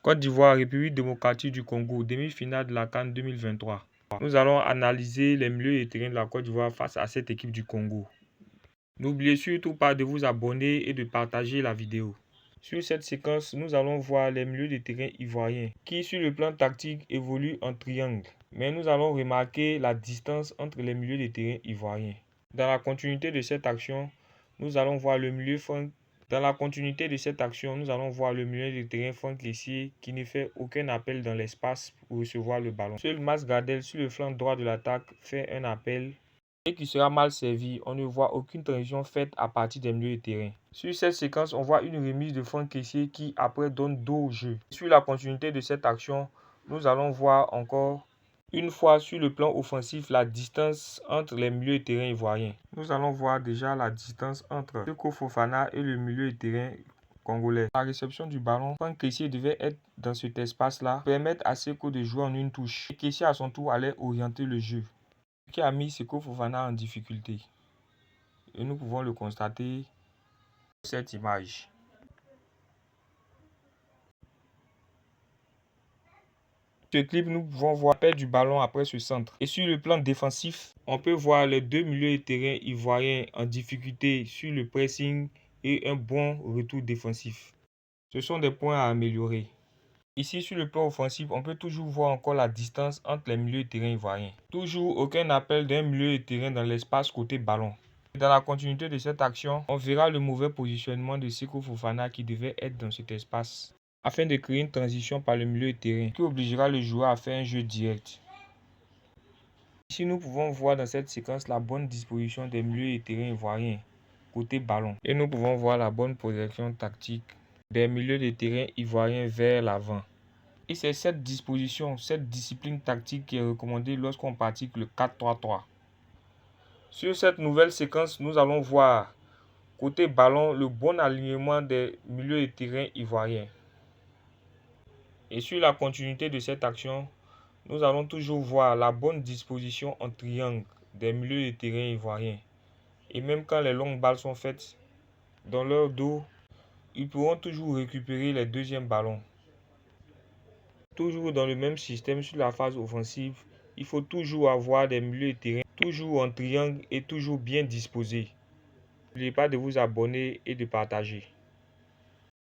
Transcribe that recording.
Côte d'Ivoire, République démocratique du Congo, demi-finale de la CAN 2023. Nous allons analyser les milieux de terrain de la Côte d'Ivoire face à cette équipe du Congo. N'oubliez surtout pas de vous abonner et de partager la vidéo. Sur cette séquence, nous allons voir les milieux de terrain ivoiriens qui, sur le plan tactique, évoluent en triangle. Mais nous allons remarquer la distance entre les milieux de terrain ivoiriens. Dans la continuité de cette action, nous allons voir le milieu Franck. Dans la continuité de cette action, nous allons voir le milieu de terrain Franck Kessié qui ne fait aucun appel dans l'espace pour recevoir le ballon. Seul Mas Gardel sur le flanc droit de l'attaque fait un appel et qui sera mal servi. On ne voit aucune transition faite à partir des milieux de terrain. Sur cette séquence, on voit une remise de Franck Kessié qui après donne dos au jeu. Sur la continuité de cette action, nous allons voir encore une fois sur le plan offensif la distance entre les milieux de terrain ivoiriens. Nous allons voir déjà la distance entre Seko Fofana et le milieu de terrain congolais. La réception du ballon, Franck Kessié devait être dans cet espace-là, permettre à Seko de jouer en une touche. Et Kessié à son tour allait orienter le jeu, ce qui a mis Seko Fofana en difficulté. Et nous pouvons le constater sur cette image. Sur ce clip, nous pouvons voir la perte du ballon après ce centre. Et sur le plan défensif, on peut voir les deux milieux de terrain ivoiriens en difficulté sur le pressing et un bon retour défensif. Ce sont des points à améliorer. Ici, sur le plan offensif, on peut toujours voir encore la distance entre les milieux de terrain ivoiriens. Toujours aucun appel d'un milieu de terrain dans l'espace côté ballon. Dans la continuité de cette action, on verra le mauvais positionnement de Seko Fofana qui devait être dans cet espace, afin de créer une transition par le milieu de terrain qui obligera le joueur à faire un jeu direct. Ici, nous pouvons voir dans cette séquence la bonne disposition des milieux de terrain ivoiriens côté ballon. Et nous pouvons voir la bonne projection tactique des milieux de terrain ivoiriens vers l'avant. Et c'est cette disposition, cette discipline tactique qui est recommandée lorsqu'on pratique le 4-3-3. Sur cette nouvelle séquence, nous allons voir côté ballon le bon alignement des milieux de terrain ivoiriens. Et sur la continuité de cette action, nous allons toujours voir la bonne disposition en triangle des milieux de terrain ivoiriens. Et même quand les longues balles sont faites dans leur dos, ils pourront toujours récupérer les deuxièmes ballons. Toujours dans le même système sur la phase offensive, il faut toujours avoir des milieux de terrain toujours en triangle et toujours bien disposés. N'oubliez pas de vous abonner et de partager.